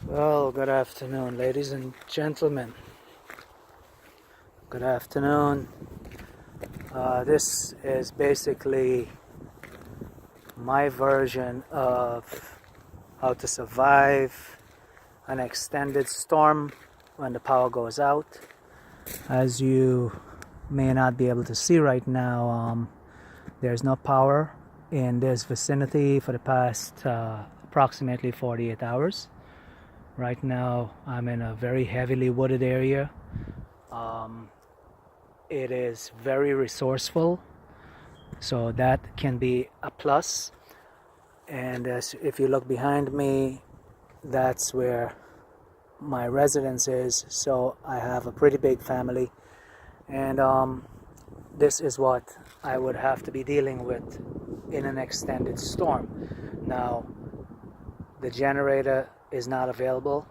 Well, good afternoon, ladies and gentlemen. Good afternoon. This is basically my version of how to survive an extended storm when the power goes out. As you may not be able to see right now, there's no power in this vicinity for the past approximately 48 hours. Right now, I'm in a very heavily wooded area. It is very resourceful, so that can be a plus. And if you look behind me, that's where my residence is. So I have a pretty big family, and this is what I would have to be dealing with in an extended storm. Now, the generator is not available.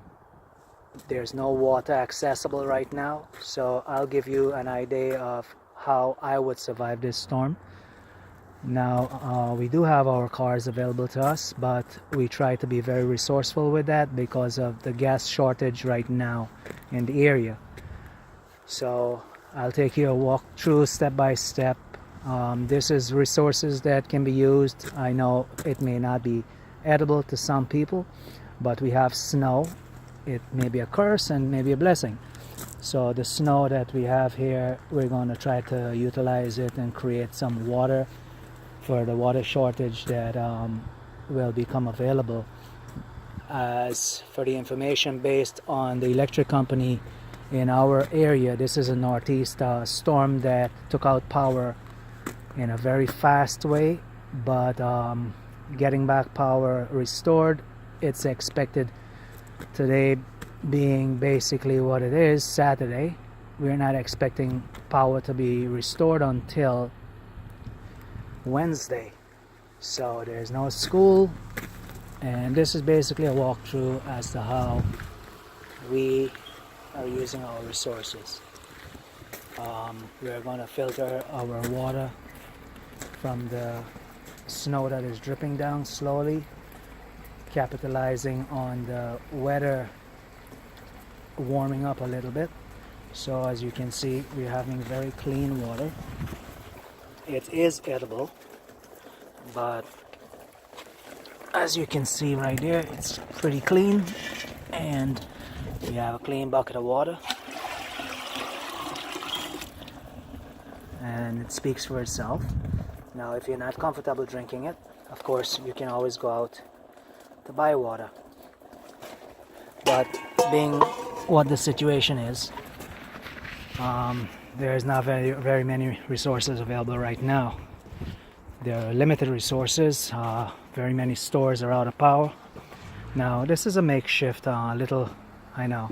There's no water accessible right now, so I'll give you an idea of how I would survive this storm. Now, we do have our cars available to us, but we try to be very resourceful with that because of the gas shortage right now in the area. So I'll take you a walk through step by step. This is resources that can be used. I know it may not be edible to some people, but we have snow. It may be a curse and maybe a blessing. So the snow that we have here, we're going to try to utilize it and create some water for the water shortage that will become available. As for the information based on the electric company in our area, this is a northeast storm that took out power in a very fast way, but getting back power restored, it's expected today being basically what it is, Saturday. We're not expecting power to be restored until Wednesday. So there's no school, and this is basically a walkthrough as to how we are using our resources. We're going to filter our water from the snow that is dripping down slowly, capitalizing on the weather warming up a little bit. So as you can see, we're having very clean water. It is edible, but as you can see right there, it's pretty clean, and we have a clean bucket of water, and it speaks for itself. Now, if you're not comfortable drinking it, of course you can always go out to buy water. But being what the situation is, there's not very many resources available right now. There are limited resources. Very many stores are out of power. Now, this is a makeshift little, I know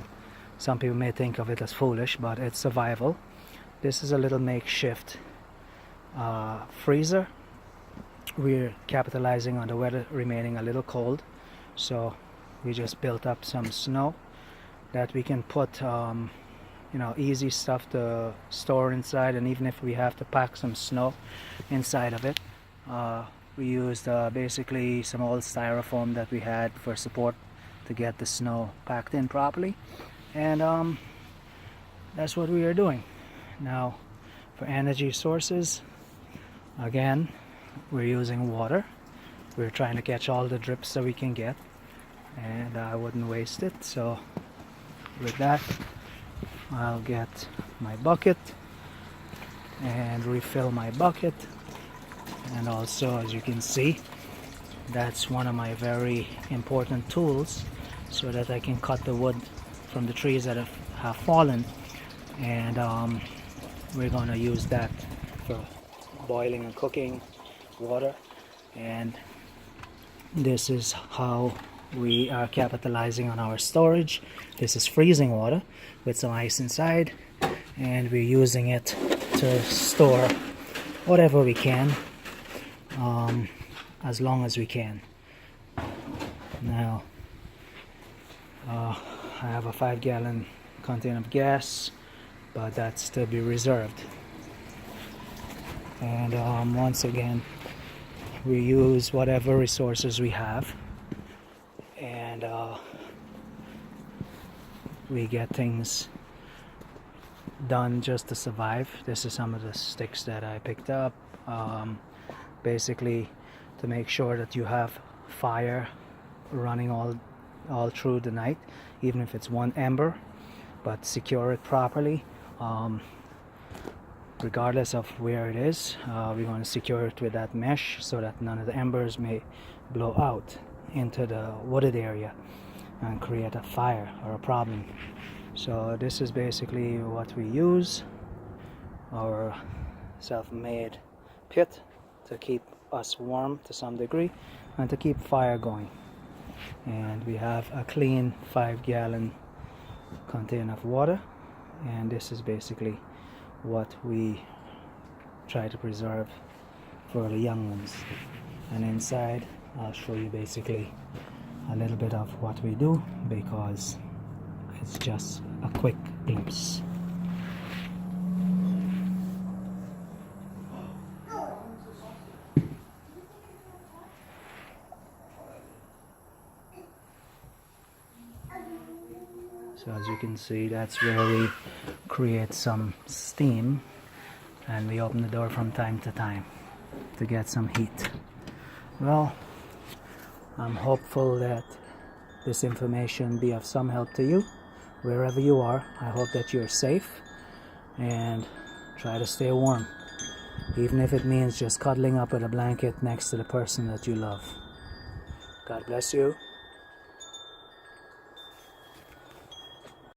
some people may think of it as foolish, but it's survival. This is a little makeshift freezer. We're capitalizing on the weather remaining a little cold, so we just built up some snow that we can put easy stuff to store inside, and even if we have to pack some snow inside of it, we used basically some old styrofoam that we had for support to get the snow packed in properly, and that's what we are doing. Now, for energy sources, again, we're using water. We're trying to catch all the drips that we can get, and I wouldn't waste it. So with that, I'll get my bucket and refill my bucket. And also, as you can see, that's one of my very important tools so that I can cut the wood from the trees that have fallen, and we're going to use that for boiling and cooking water. And this is how we are capitalizing on our storage. This is freezing water with some ice inside, and we're using it to store whatever we can, as long as we can. Now, I have a 5-gallon container of gas, but that's to be reserved. And once again, we use whatever resources we have, and and we get things done just to survive. This is some of the sticks that I picked up, basically to make sure that you have fire running all through the night, even if it's one ember, but secure it properly. Regardless of where it is, we want to secure it with that mesh so that none of the embers may blow out into the wooded area and create a fire or a problem. So this is basically what we use, our self-made pit to keep us warm to some degree and to keep fire going. And we have a clean 5-gallon container of water, and this is basically what we try to preserve for the young ones. And inside I'll show you basically a little bit of what we do, because it's just a quick glimpse. So as you can see, that's where we create some steam, and we open the door from time to time to get some heat. Well, I'm hopeful that this information be of some help to you wherever you are. I hope that you're safe and try to stay warm, even if it means just cuddling up with a blanket next to the person that you love. God bless you.